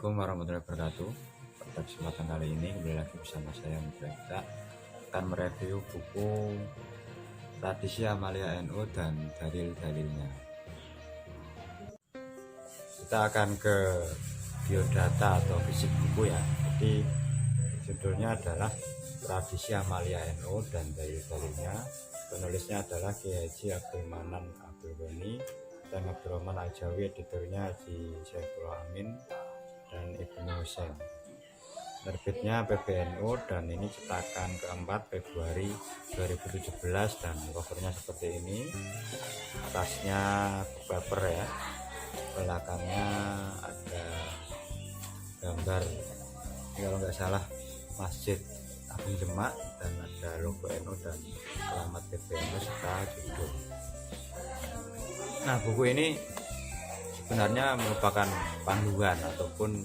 Assalamualaikum warahmatullahi wabarakatuh. Pada kesempatan kali ini kembali lagi bersama saya Mitra. Kita akan mereview buku Tradisi Amalia NU dan dalil-dalilnya. Kita akan ke biodata atau fisik buku ya. Jadi judulnya adalah Tradisi Amalia NU dan dalil-dalilnya. Penulisnya adalah Kiai Haji Abdul Manan Abdul Ghani dan Abdurrahman Al-Jawi, editornya Haji Saiful Amin dan Ibnu Husain. Terbitnya PBNU dan ini cetakan keempat Februari 2017 dan covernya seperti ini. Atasnya paper ya, belakangnya ada gambar kalau nggak salah Masjid Agung Demak dan ada logo NU dan alamat PBNU serta judul. Nah, buku ini sebenarnya merupakan panduan ataupun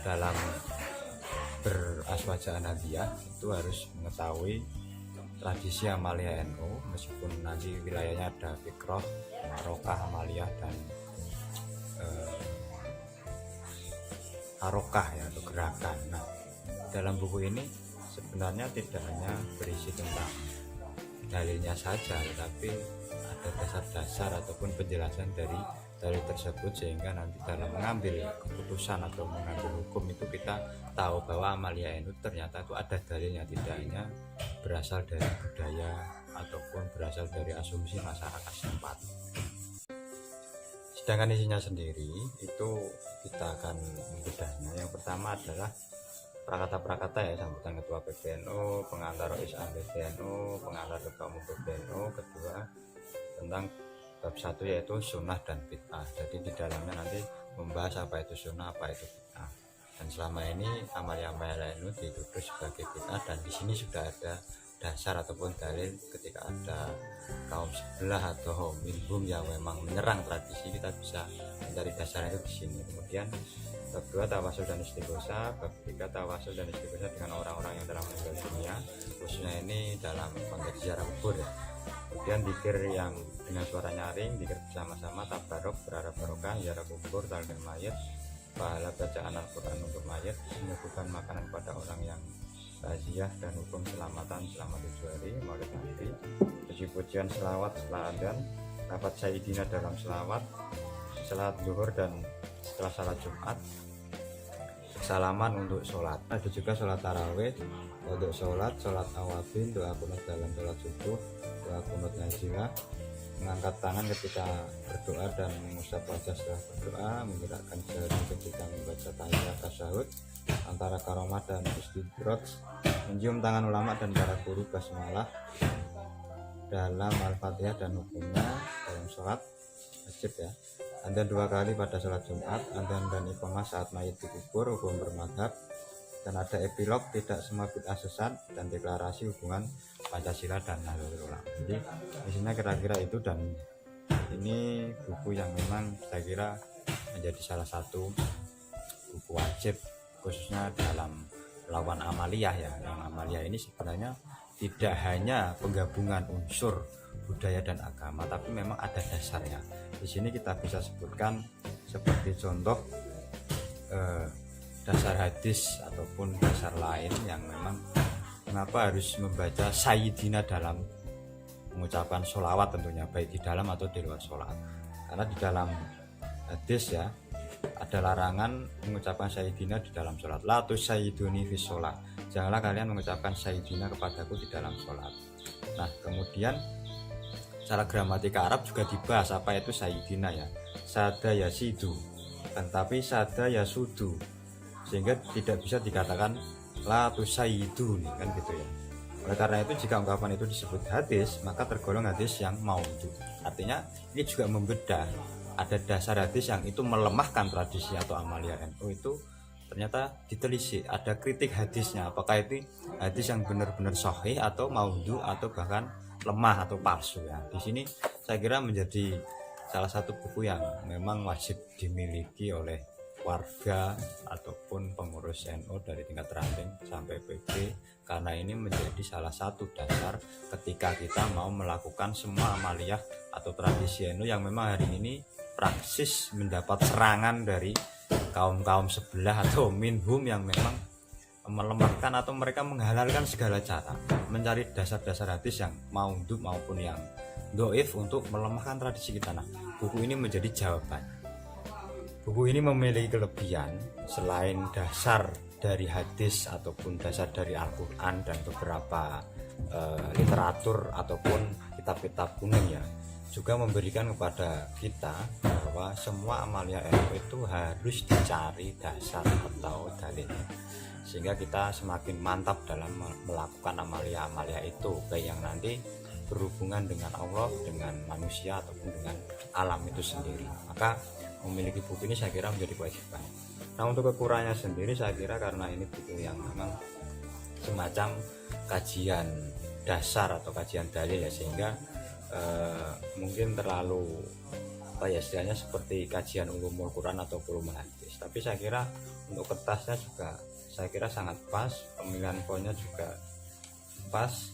dalam beraswaja Ahmadiyah itu harus mengetahui tradisi Amalia NU, meskipun nanti wilayahnya ada Fikroh, Harokah Amalia dan Harokah ya, atau gerakan. Nah, dalam buku ini sebenarnya tidak hanya berisi tentang dalilnya saja, tetapi ada dasar-dasar ataupun penjelasan dari dalil tersebut, sehingga nanti dalam mengambil keputusan atau mengambil hukum itu kita tahu bahwa Amalia NU ternyata itu ada dalilnya, tidak hanya berasal dari budaya ataupun berasal dari asumsi masyarakat setempat. Sedangkan isinya sendiri itu kita akan membedahnya. Yang pertama adalah prakata-prakata ya, sambutan ketua PBNU, pengantar Islam PBNU, pengantar ketua umum PBNU. Kedua tentang bab 1 yaitu sunnah dan bid'ah. Jadi di dalamnya nanti membahas apa itu sunnah, apa itu bid'ah. Dan selama ini Amalia NU dituduh sebagai bid'ah, dan di sini sudah ada dasar ataupun dalil ketika ada kaum sebelah atau minhum yang memang menyerang tradisi, kita bisa mencari dasarnya itu di sini. Kemudian bab 2 tawasul dan istighosa, bab 3 tawasul dan istighosa dengan orang-orang yang telah meninggal dunia, khususnya ini dalam konteks ziarah kubur ya. Kemudian zikir yang dengan suara nyaring, zikir bersama-sama, tabarok, berharap barokah, ziarah kubur, talqin mayit, pahala bacaan Al-Quran untuk mayit, menyuguhkan makanan pada orang yang takziah, dan hukum selamatan selama 7 hari, maulid nabi, puji-pujian, selawat setelah adzan, lafaz sayyidina dalam selawat, salat zuhur dan setelah salat Jumat, salaman untuk sholat. Ada juga sholat tarawih, untuk sholat awabin, doa kunut dalam sholat subuh, doa kunut nazilah, mengangkat tangan ketika berdoa dan mengusap wajah setelah berdoa, menggerakkan jari ketika membaca tahiyat tasyahud antara karomah dan istidroj, mencium tangan ulama dan para guru basmalah dalam Al-Fatihah dan hukumnya dalam sholat wajib ya. Adzan 2 kali pada sholat Jumat, adzan dan iqamah saat mayit dikubur, hukum bermadhab, dan ada epilog tidak semua bid'ah sesat, dan deklarasi hubungan Pancasila dan Nahdlatul Ulama. Jadi isinya kira-kira itu, dan ini buku yang memang saya kira menjadi salah satu buku wajib khususnya dalam melawan Amaliyah ya. Yang Amaliyah ini sebenarnya tidak hanya penggabungan unsur budaya dan agama, tapi memang ada dasarnya. Di sini kita bisa sebutkan seperti contoh dasar hadis ataupun dasar lain yang memang mengapa harus membaca Sayyidina dalam mengucapkan sholawat, tentunya baik di dalam atau di luar sholat. Karena di dalam hadis ya ada larangan mengucapkan Sayyidina di dalam sholat. La tusayyiduni fi sholat, janganlah kalian mengucapkan Sayyidina kepadaku di dalam sholat. Nah, kemudian secara gramatika Arab juga dibahas apa itu Sayyidina ya. Sada yasidu, tetapi sada yasudu, sehingga tidak bisa dikatakan la tusayyiduni kan gitu ya. Oleh karena itu jika ungkapan itu disebut hadis, maka tergolong hadis yang maudhu. Artinya ini juga membedah, ada dasar hadis yang itu melemahkan tradisi atau Amalia NU itu ternyata ditelisik, ada kritik hadisnya, apakah itu hadis yang benar-benar sahih atau maudhu atau bahkan lemah atau palsu ya. Di sini saya kira menjadi salah satu buku yang memang wajib dimiliki oleh warga ataupun pengurus NU dari tingkat ranting sampai PB, karena ini menjadi salah satu dasar ketika kita mau melakukan semua amaliyah atau tradisi NU yang memang hari ini praksis mendapat serangan dari kaum-kaum sebelah atau minhum yang memang melemahkan atau mereka menghalalkan segala cara, mencari dasar-dasar hadis yang maudhu maupun yang doif untuk melemahkan tradisi kita. Nah, buku ini menjadi jawaban. Buku ini memiliki kelebihan selain dasar dari hadis ataupun dasar dari Al-Quran dan beberapa literatur ataupun kitab-kitab kuning ya, juga memberikan kepada kita bahwa semua amalia ilmu itu harus dicari dasar atau dalilnya, sehingga kita semakin mantap dalam melakukan amalia-amalia itu, baik yang nanti berhubungan dengan Allah, dengan manusia ataupun dengan alam itu sendiri. Maka memiliki buku ini saya kira menjadi kewajiban. Nah, untuk kekurangannya sendiri saya kira karena ini buku yang memang semacam kajian dasar atau kajian dalil ya, sehingga mungkin terlalu apa ya istilahnya seperti kajian ulumul Quran atau ulumul hadis. Tapi saya kira untuk kertasnya juga saya kira sangat pas, pemilihan fontnya juga pas,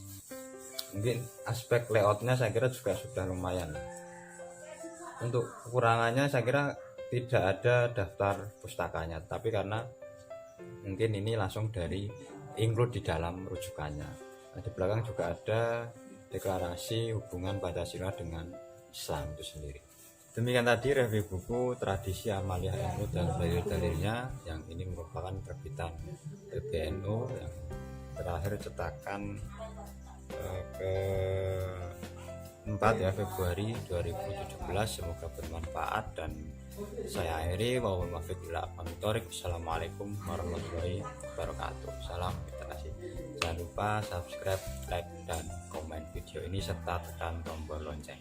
mungkin aspek layoutnya saya kira juga sudah lumayan. Untuk kekurangannya saya kira tidak ada daftar pustakanya, tapi karena mungkin ini langsung dari include di dalam rujukannya. Nah, di belakang juga ada deklarasi hubungan Pancasila dengan Islam itu sendiri. Demikian tadi review buku Tradisi Amalia NU dan dalil-dalilnya, yang ini merupakan terbitan PBNU yang terakhir cetakan ke-4 ya, Februari 2017. Semoga bermanfaat dan saya akhiri. Wassalamualaikum warahmatullahi wabarakatuh. Salam, terima kasih. Jangan lupa subscribe, like, dan komen video ini serta tekan tombol lonceng.